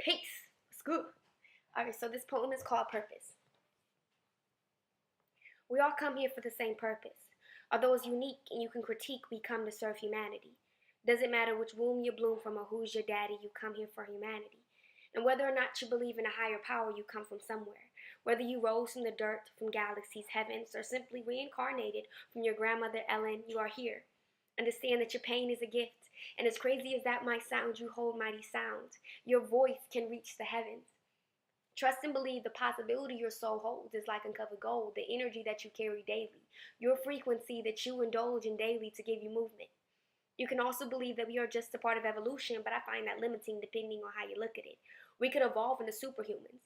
Peace. It's good. Alright, so this poem is called Purpose. We all come here for the same purpose. Although it's unique and you can critique, we come to serve humanity. Doesn't matter which womb you bloom from or who's your daddy, you come here for humanity. And whether or not you believe in a higher power, you come from somewhere. Whether you rose from the dirt, from galaxies, heavens, or simply reincarnated from your grandmother Ellen, you are here. Understand that your pain is a gift, and as crazy as that might sound, you hold mighty sound. Your voice can reach the heavens. Trust and believe the possibility your soul holds is like uncovered gold, the energy that you carry daily, your frequency that you indulge in daily to give you movement. You can also believe that we are just a part of evolution, but I find that limiting depending on how you look at it. We could evolve into superhumans.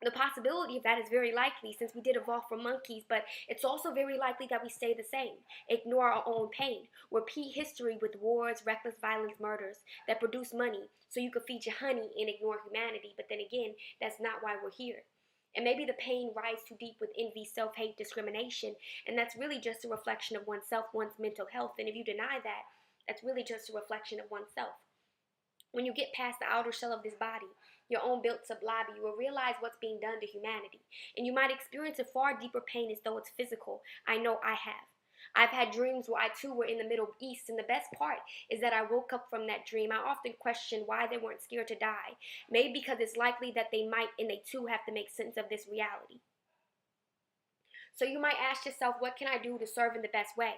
The possibility of that is very likely since we did evolve from monkeys, but it's also very likely that we stay the same, ignore our own pain, repeat history with wars, reckless violence, murders that produce money so you could feed your honey and ignore humanity. But then again, that's not why we're here. And maybe the pain rides too deep with envy, self-hate, discrimination, and that's really just a reflection of oneself, one's mental health. And if you deny that, that's really just a reflection of oneself. When you get past the outer shell of this body, your own built-up lobby, you will realize what's being done to humanity. And you might experience a far deeper pain as though it's physical. I know I have. I've had dreams where I too were in the Middle East, and the best part is that I woke up from that dream. I often question why they weren't scared to die. Maybe because it's likely that they might, and they too have to make sense of this reality. So you might ask yourself, what can I do to serve in the best way?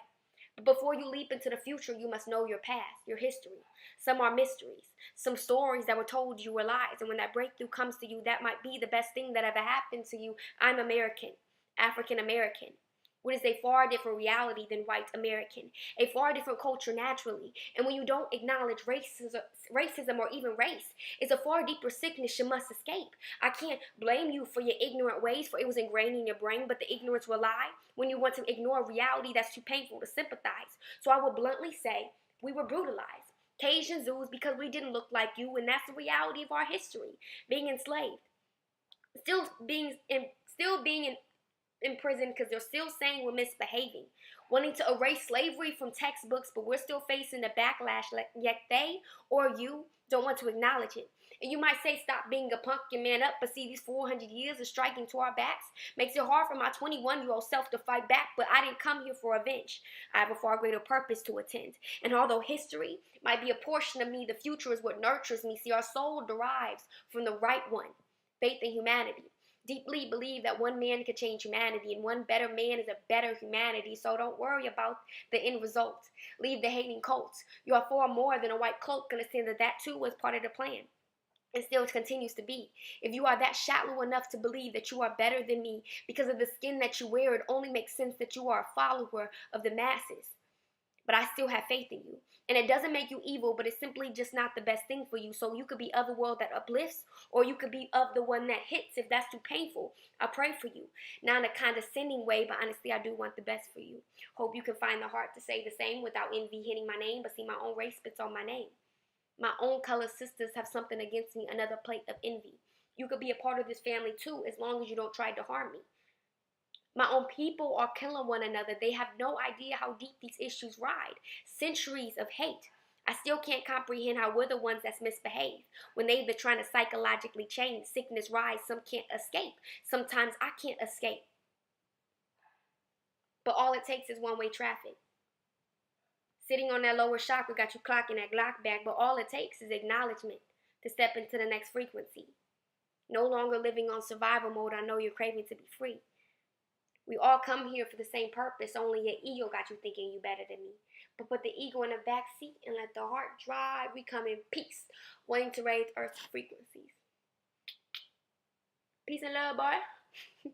But before you leap into the future, you must know your past, your history. Some are mysteries, some stories that were told you were lies. And when that breakthrough comes to you, that might be the best thing that ever happened to you. I'm American, African American. What is a far different reality than white American, a far different culture naturally. And when you don't acknowledge racism or even race, it's a far deeper sickness you must escape. I can't blame you for your ignorant ways, for it was ingrained in your brain, but the ignorance will lie when you want to ignore a reality that's too painful to sympathize. So I will bluntly say, we were brutalized. Cajun zoos because we didn't look like you, and that's the reality of our history. Being enslaved, still being in prison because they're still saying we're misbehaving, wanting to erase slavery from textbooks, but we're still facing the backlash, yet they or you don't want to acknowledge it. And you might say, stop being a punk and man up, but see, these 400 years of striking to our backs makes it hard for my 21-year-old self to fight back, but I didn't come here for revenge. I have a far greater purpose to attend. And although history might be a portion of me, the future is what nurtures me. See, our soul derives from the right one, faith in humanity. Deeply believe that one man could change humanity, and one better man is a better humanity. So don't worry about the end result. Leave the hating cults. You are far more than a white cloak. Understand that that too was part of the plan, and still continues to be. If you are that shallow enough to believe that you are better than me because of the skin that you wear, it only makes sense that you are a follower of the masses. But I still have faith in you. And it doesn't make you evil, but it's simply just not the best thing for you. So you could be of the world that uplifts, or you could be of the one that hits if that's too painful. I pray for you. Not in a condescending way, but honestly, I do want the best for you. Hope you can find the heart to say the same without envy hitting my name, but see, my own race spits on my name. My own colored sisters have something against me, another plate of envy. You could be a part of this family too, as long as you don't try to harm me. My own people are killing one another. They have no idea how deep these issues ride. Centuries of hate. I still can't comprehend how we're the ones that's misbehaved. When they've been trying to psychologically change, sickness rise, some can't escape. Sometimes I can't escape. But all it takes is one-way traffic. Sitting on that lower chakra got you clocking that Glock back, but all it takes is acknowledgement to step into the next frequency. No longer living on survival mode, I know you're craving to be free. We all come here for the same purpose, only your ego got you thinking you better than me. But put the ego in the back seat and let the heart drive. We come in peace, wanting to raise Earth's frequencies. Peace and love, boy.